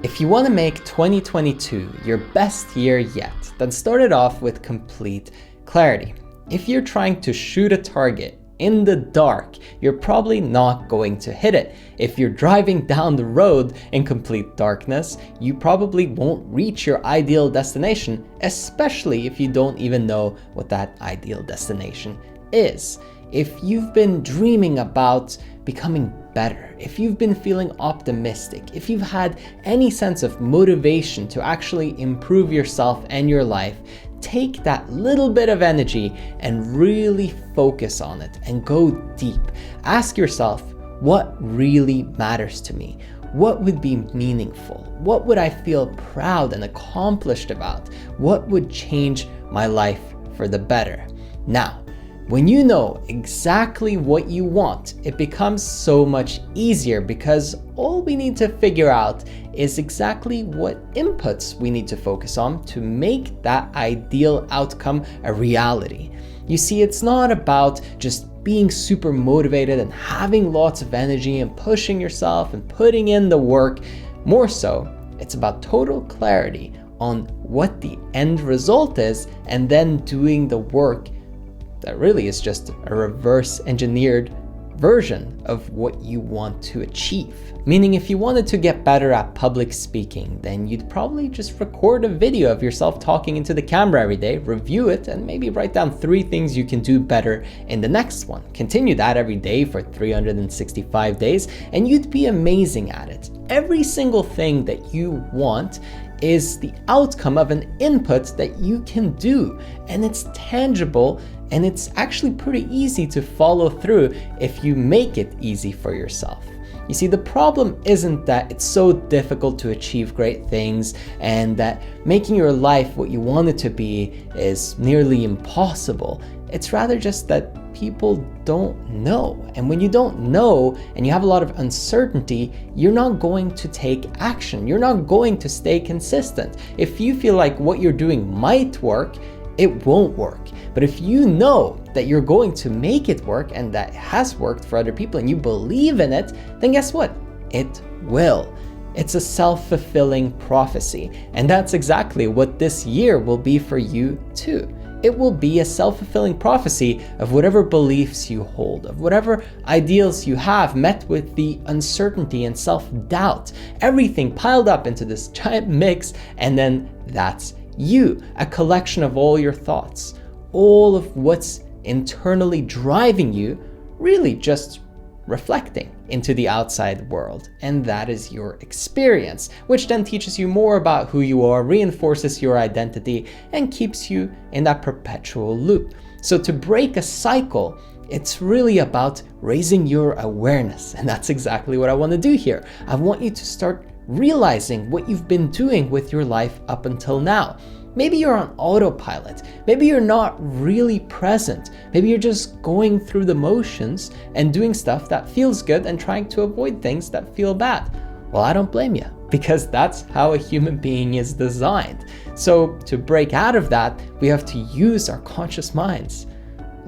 If you want to make 2022 your best year yet, then start it off with complete clarity. If you're trying to shoot a target in the dark, you're probably not going to hit it. If you're driving down the road in complete darkness, you probably won't reach your ideal destination, especially if you don't even know what that ideal destination is. If you've been dreaming about becoming better, if you've been feeling optimistic, if you've had any sense of motivation to actually improve yourself and your life, take that little bit of energy and really focus on it and go deep. Ask yourself, what really matters to me? What would be meaningful? What would I feel proud and accomplished about? What would change my life for the better? Now, when you know exactly what you want, it becomes so much easier because all we need to figure out is exactly what inputs we need to focus on to make that ideal outcome a reality. You see, it's not about just being super motivated and having lots of energy and pushing yourself and putting in the work. More so, it's about total clarity on what the end result is and then doing the work that really is just a reverse engineered version of what you want to achieve. Meaning if you wanted to get better at public speaking, then you'd probably just record a video of yourself talking into the camera every day, review it, and maybe write down 3 things you can do better in the next one. Continue that every day for 365 days, and you'd be amazing at it. Every single thing that you want is the outcome of an input that you can do, and it's tangible, and it's actually pretty easy to follow through if you make it easy for yourself. You see, the problem isn't that it's so difficult to achieve great things and that making your life what you want it to be is nearly impossible. It's rather just that people don't know. And when you don't know and you have a lot of uncertainty, you're not going to take action. You're not going to stay consistent. If you feel like what you're doing might work, it won't work. But if you know that you're going to make it work and that it has worked for other people and you believe in it, then guess what? It will. It's a self-fulfilling prophecy. And that's exactly what this year will be for you too. It will be a self-fulfilling prophecy of whatever beliefs you hold, of whatever ideals you have met with the uncertainty and self-doubt, everything piled up into this giant mix, and then that's you, a collection of all your thoughts, all of what's internally driving you, really just reflecting into the outside world. And that is your experience, which then teaches you more about who you are, reinforces your identity, and keeps you in that perpetual loop. So to break a cycle, it's really about raising your awareness. And that's exactly what I want to do here. I want you to start realizing what you've been doing with your life up until now. Maybe you're on autopilot. Maybe you're not really present. Maybe you're just going through the motions and doing stuff that feels good and trying to avoid things that feel bad. Well, I don't blame you, because that's how a human being is designed. So to break out of that, we have to use our conscious minds.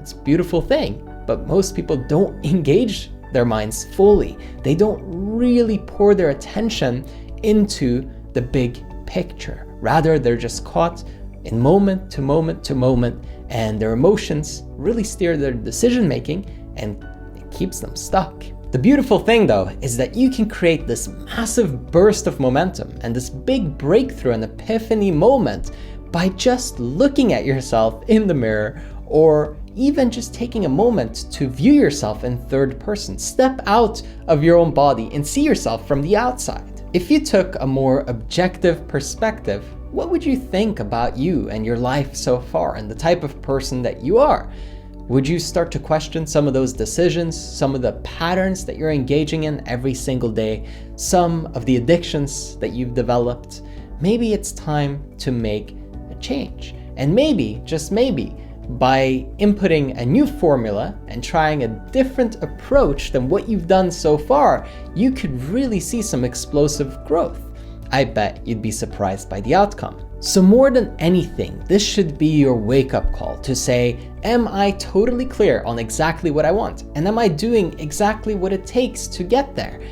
It's a beautiful thing, but most people don't engage their minds fully. They don't really pour their attention into the big picture. Rather, they're just caught in moment to moment to moment, and their emotions really steer their decision making, and it keeps them stuck. The beautiful thing though is that you can create this massive burst of momentum and this big breakthrough and epiphany moment by just looking at yourself in the mirror, or even just taking a moment to view yourself in third person. Step out of your own body and see yourself from the outside. If you took a more objective perspective, what would you think about you and your life so far and the type of person that you are? Would you start to question some of those decisions, some of the patterns that you're engaging in every single day, some of the addictions that you've developed? Maybe it's time to make a change. And maybe, just maybe, by inputting a new formula and trying a different approach than what you've done so far, you could really see some explosive growth. I bet you'd be surprised by the outcome. So more than anything, this should be your wake-up call to say, am I totally clear on exactly what I want? And am I doing exactly what it takes to get there?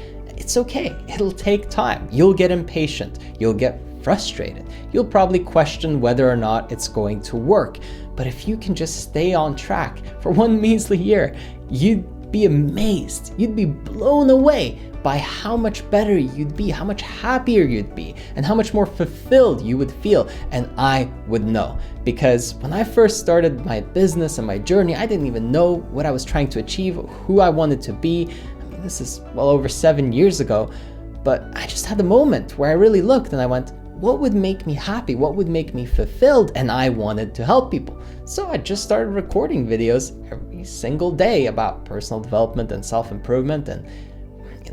it's okay. It'll take time. You'll get impatient. You'll get frustrated. You'll probably question whether or not it's going to work. But if you can just stay on track for one measly year, you'd be amazed. You'd be blown away by how much better you'd be, how much happier you'd be, and how much more fulfilled you would feel. And I would know, because when I first started my business and my journey, I didn't even know what I was trying to achieve, who I wanted to be. I mean, this is well over 7 years ago, but I just had a moment where I really looked and I went, what would make me happy? What would make me fulfilled? And I wanted to help people. So I just started recording videos every single day about personal development and self-improvement. And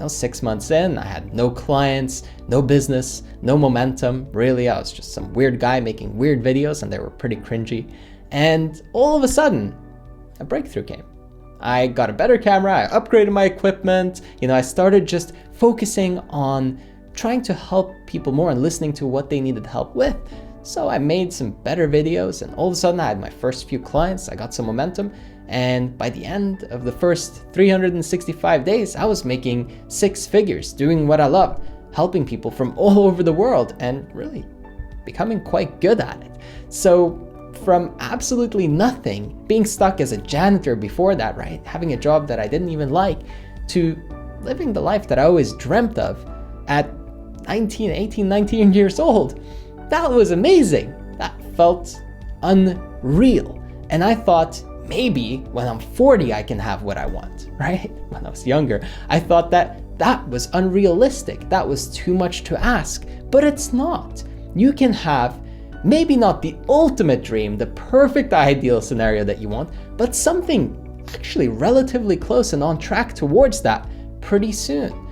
6 months in, I had no clients, no business, no momentum. Really, I was just some weird guy making weird videos, and they were pretty cringy. And all of a sudden, a breakthrough came. I got a better camera, I upgraded my equipment. I started just focusing on trying to help people more and listening to what they needed help with. So I made some better videos, and all of a sudden I had my first few clients, I got some momentum, and by the end of the first 365 days, I was making 6 figures, doing what I love, helping people from all over the world, and really becoming quite good at it. So from absolutely nothing, being stuck as a janitor before that, right? Having a job that I didn't even like, to living the life that I always dreamt of at 18, 19 years old. That was amazing. That felt unreal. And I thought, maybe when I'm 40, I can have what I want, right? When I was younger, I thought that was unrealistic. That was too much to ask, but it's not. You can have maybe not the ultimate dream, the perfect ideal scenario that you want, but something actually relatively close and on track towards that pretty soon.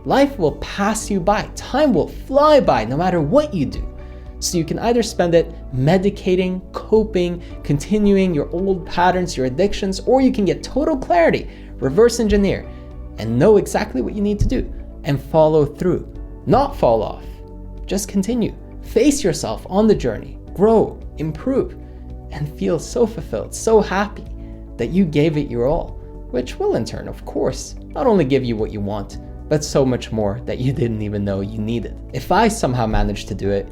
Life will pass you by. Time will fly by no matter what you do. So you can either spend it medicating, coping, continuing your old patterns, your addictions, or you can get total clarity, reverse engineer, and know exactly what you need to do and follow through. Not fall off. Just continue. Face yourself on the journey, grow, improve, and feel so fulfilled, so happy that you gave it your all, which will in turn, of course, not only give you what you want, but so much more that you didn't even know you needed. If I somehow managed to do it,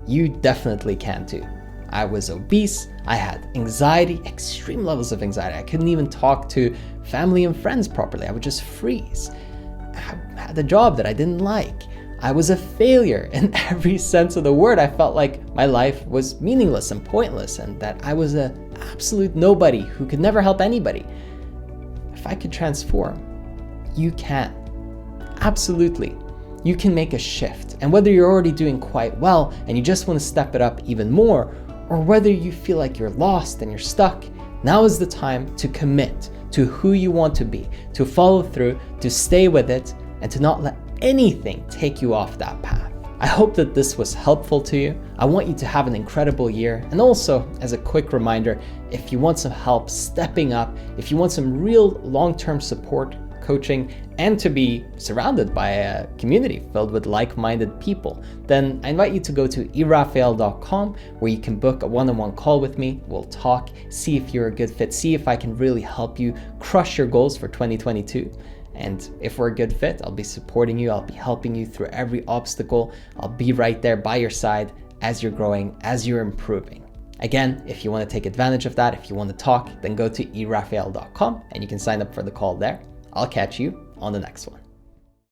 you definitely can too. I was obese, I had anxiety, extreme levels of anxiety. I couldn't even talk to family and friends properly. I would just freeze. I had a job that I didn't like. I was a failure in every sense of the word. I felt like my life was meaningless and pointless, and that I was an absolute nobody who could never help anybody. If I could transform, you can. Absolutely. You can make a shift. And whether you're already doing quite well and you just want to step it up even more, or whether you feel like you're lost and you're stuck, now is the time to commit to who you want to be, to follow through, to stay with it, and to not let anything take you off that path. I hope that this was helpful to you. I want you to have an incredible year. And also, as a quick reminder, if you want some help stepping up, if you want some real long-term support, coaching, and to be surrounded by a community filled with like-minded people, then I invite you to go to erafael.com, where you can book a one-on-one call with me. We'll talk, see if you're a good fit, see if I can really help you crush your goals for 2022. And if we're a good fit, I'll be supporting you. I'll be helping you through every obstacle. I'll be right there by your side as you're growing, as you're improving. Again, if you want to take advantage of that, if you want to talk, then go to erafael.com and you can sign up for the call there. I'll catch you on the next one.